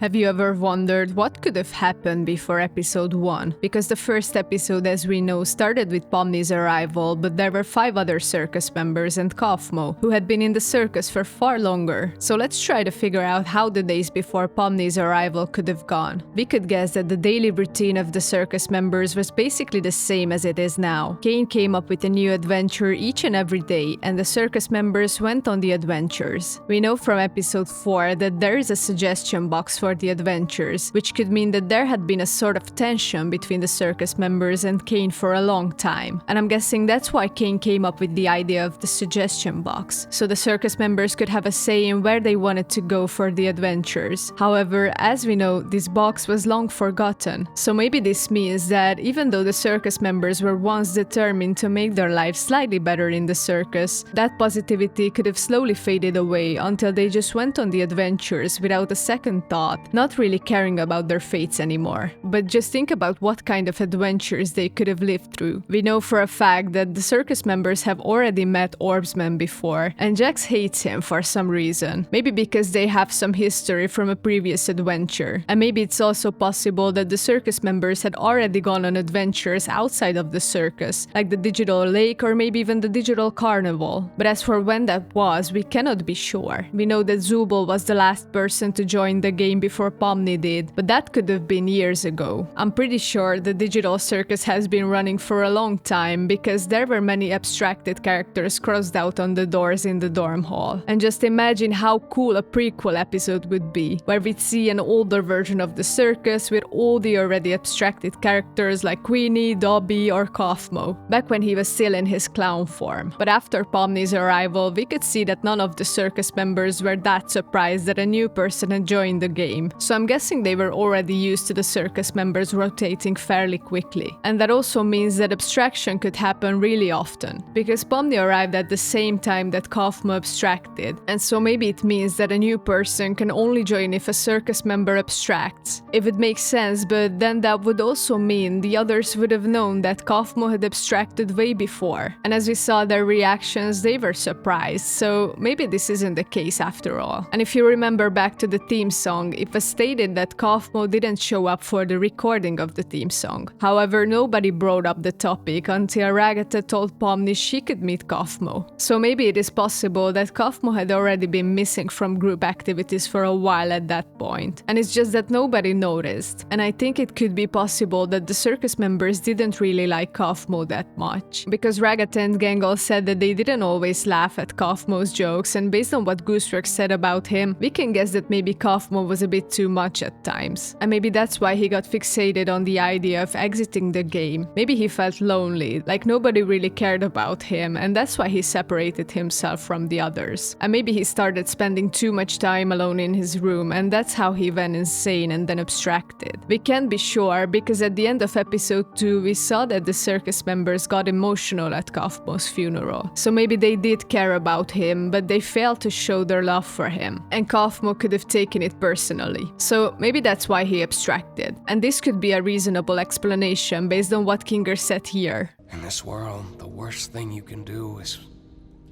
Have you ever wondered what could have happened before episode 1? Because the first episode, as we know, started with Pomni's arrival, but there were 5 other circus members and Kofmo, who had been in the circus for far longer. So let's try to figure out how the days before Pomni's arrival could have gone. We could guess that the daily routine of the circus members was basically the same as it is now. Caine came up with a new adventure each and every day, and the circus members went on the adventures. We know from episode 4 that there is a suggestion box for the adventures, which could mean that there had been a sort of tension between the circus members and Caine for a long time. And I'm guessing that's why Caine came up with the idea of the suggestion box, so the circus members could have a say in where they wanted to go for the adventures. However, as we know, this box was long forgotten, so maybe this means that even though the circus members were once determined to make their lives slightly better in the circus, that positivity could have slowly faded away until they just went on the adventures without a second thought, not really caring about their fates anymore. But just think about what kind of adventures they could have lived through. We know for a fact that the circus members have already met Orbsman before, and Jax hates him for some reason. Maybe because they have some history from a previous adventure. And maybe it's also possible that the circus members had already gone on adventures outside of the circus, like the digital lake or maybe even the digital carnival. But as for when that was, we cannot be sure. We know that Zubul was the last person to join the game before Pomni did, but that could have been years ago. I'm pretty sure the digital circus has been running for a long time because there were many abstracted characters crossed out on the doors in the dorm hall. And just imagine how cool a prequel episode would be, where we'd see an older version of the circus with all the already abstracted characters like Queenie, Dobby or Kofmo, back when he was still in his clown form. But after Pomni's arrival, we could see that none of the circus members were that surprised that a new person had joined the game, so I'm guessing they were already used to the circus members rotating fairly quickly. And that also means that abstraction could happen really often, because Pomni arrived at the same time that Kofmo abstracted, and so maybe it means that a new person can only join if a circus member abstracts. If it makes sense, but then that would also mean the others would have known that Kofmo had abstracted way before, and as we saw their reactions, they were surprised, so maybe this isn't the case after all. And if you remember back to the theme song, it was stated that Kofmo didn't show up for the recording of the theme song. However, nobody brought up the topic until Ragatha told Pomni she could meet Kofmo. So maybe it is possible that Kofmo had already been missing from group activities for a while at that point, and it's just that nobody noticed. And I think it could be possible that the circus members didn't really like Kofmo that much, because Ragatha and Gangle said that they didn't always laugh at Kofmo's jokes, and based on what Gooseworks said about him, we can guess that maybe Kofmo was a bit too much at times. And maybe that's why he got fixated on the idea of exiting the game. Maybe he felt lonely, like nobody really cared about him, and that's why he separated himself from the others. And maybe he started spending too much time alone in his room, and that's how he went insane and then abstracted. We can't be sure, because at the end of episode 2 we saw that the circus members got emotional at Kofmo's funeral. So maybe they did care about him, but they failed to show their love for him. And Kofmo could have taken it personally. So maybe that's why he abstracted. And this could be a reasonable explanation based on what Kinger said here. In this world, the worst thing you can do is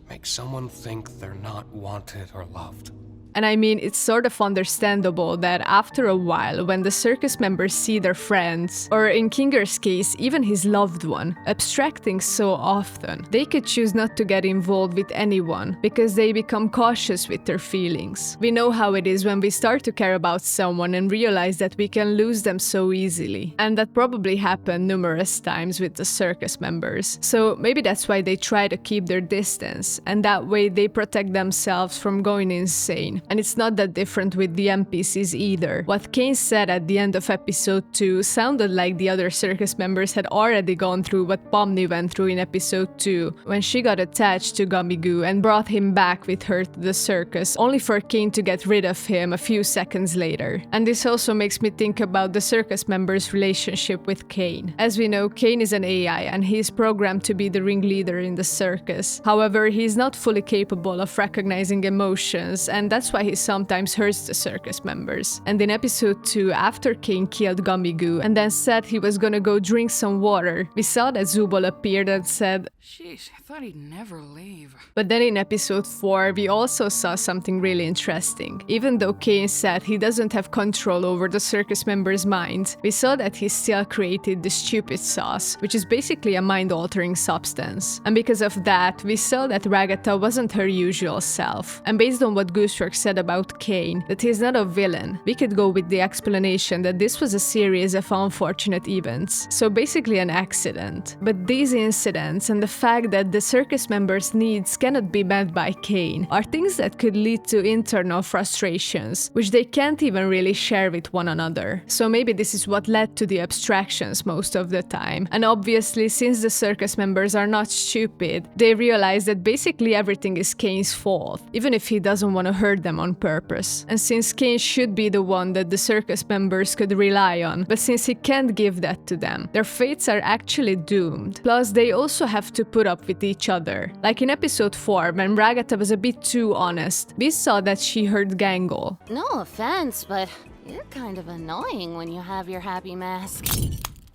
make someone think they're not wanted or loved. And I mean, it's sort of understandable that after a while, when the circus members see their friends, or in Kinger's case, even his loved one, abstracting so often, they could choose not to get involved with anyone, because they become cautious with their feelings. We know how it is when we start to care about someone and realize that we can lose them so easily. And that probably happened numerous times with the circus members. So maybe that's why they try to keep their distance, and that way they protect themselves from going insane. And it's not that different with the NPCs either. What Caine said at the end of episode 2 sounded like the other circus members had already gone through what Pomni went through in episode 2, when she got attached to Gummigoo and brought him back with her to the circus, only for Caine to get rid of him a few seconds later. And this also makes me think about the circus members' relationship with Caine. As we know, Caine is an AI and he is programmed to be the ringleader in the circus. However, he is not fully capable of recognizing emotions, and that's that's why he sometimes hurts the circus members. And in episode 2, after Caine killed Gummigoo and then said he was gonna go drink some water, we saw that Zubul appeared and said, "Sheesh, I thought he'd never leave." But then in episode 4, we also saw something really interesting. Even though Caine said he doesn't have control over the circus members' minds, we saw that he still created the stupid sauce, which is basically a mind-altering substance. And because of that, we saw that Ragatha wasn't her usual self. And based on what Gooseworks said about Caine, that he's not a villain, we could go with the explanation that this was a series of unfortunate events, so basically an accident. But these incidents and the fact that the circus members' needs cannot be met by Caine are things that could lead to internal frustrations, which they can't even really share with one another. So maybe this is what led to the abstractions most of the time. And obviously, since the circus members are not stupid, they realize that basically everything is Caine's fault, even if he doesn't want to hurt them on purpose. And since Caine should be the one that the circus members could rely on, but since he can't give that to them, their fates are actually doomed. Plus, they also have to put up with each other. Like in episode 4, when Ragatha was a bit too honest, we saw that she hurt Gangle. No offense, but you're kind of annoying when you have your happy mask.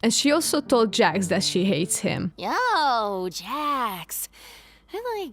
And she also told Jax that she hates him. Yo, Jax. I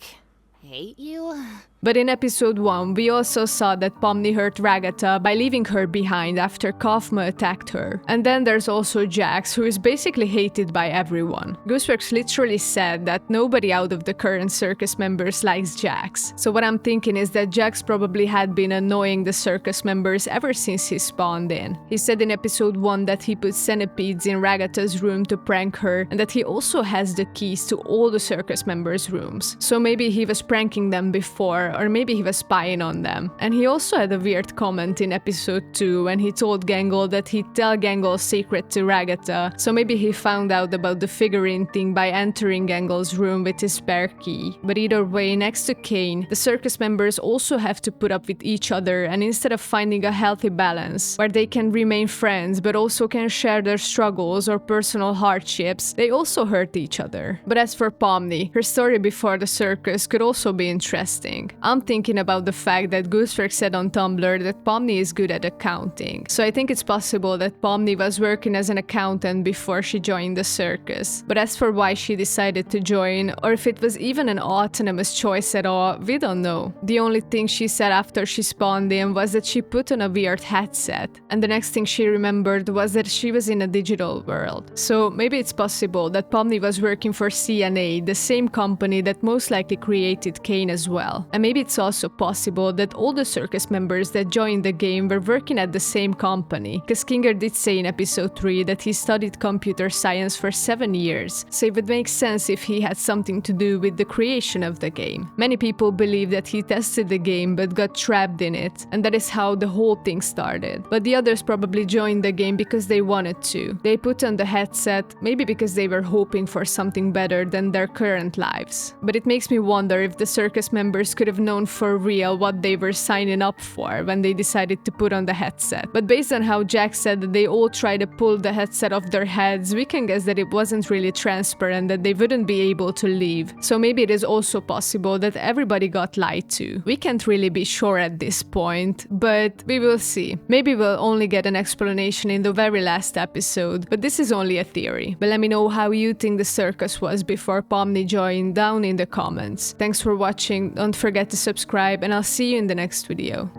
hate you. But in episode 1, we also saw that Pomni hurt Ragatha by leaving her behind after Kofmo attacked her. And then there's also Jax, who is basically hated by everyone. Gooseworks literally said that nobody out of the current circus members likes Jax. So what I'm thinking is that Jax probably had been annoying the circus members ever since he spawned in. He said in episode 1 that he put centipedes in Ragatha's room to prank her, and that he also has the keys to all the circus members' rooms. So maybe he was pranking them before, or maybe he was spying on them. And he also had a weird comment in episode 2 when he told Gangle that he'd tell Gangle's secret to Ragatha, so maybe he found out about the figurine thing by entering Gangle's room with his spare key. But either way, next to Caine, the circus members also have to put up with each other, and instead of finding a healthy balance, where they can remain friends but also can share their struggles or personal hardships, they also hurt each other. But as for Pomni, her story before the circus could also be interesting. I'm thinking about the fact that Gooseworks said on Tumblr that Pomni is good at accounting. So I think it's possible that Pomni was working as an accountant before she joined the circus. But as for why she decided to join, or if it was even an autonomous choice at all, we don't know. The only thing she said after she spawned in was that she put on a weird headset, and the next thing she remembered was that she was in a digital world. So maybe it's possible that Pomni was working for CNA, the same company that most likely created Caine as well. And maybe it's also possible that all the circus members that joined the game were working at the same company, because Kinger did say in episode 3 that he studied computer science for 7 years, so it would make sense if he had something to do with the creation of the game. Many people believe that he tested the game but got trapped in it, and that is how the whole thing started. But the others probably joined the game because they wanted to. They put on the headset, maybe because they were hoping for something better than their current lives. But it makes me wonder if the circus members could have known for real what they were signing up for when they decided to put on the headset. But based on how Jack said that they all tried to pull the headset off their heads, we can guess that it wasn't really transparent, that they wouldn't be able to leave. So maybe it is also possible that everybody got lied to. We can't really be sure at this point, but we will see. Maybe we'll only get an explanation in the very last episode, but this is only a theory. But let me know how you think the circus was before Pomni joined down in the comments. Thanks for watching, don't forget to subscribe, and I'll see you in the next video.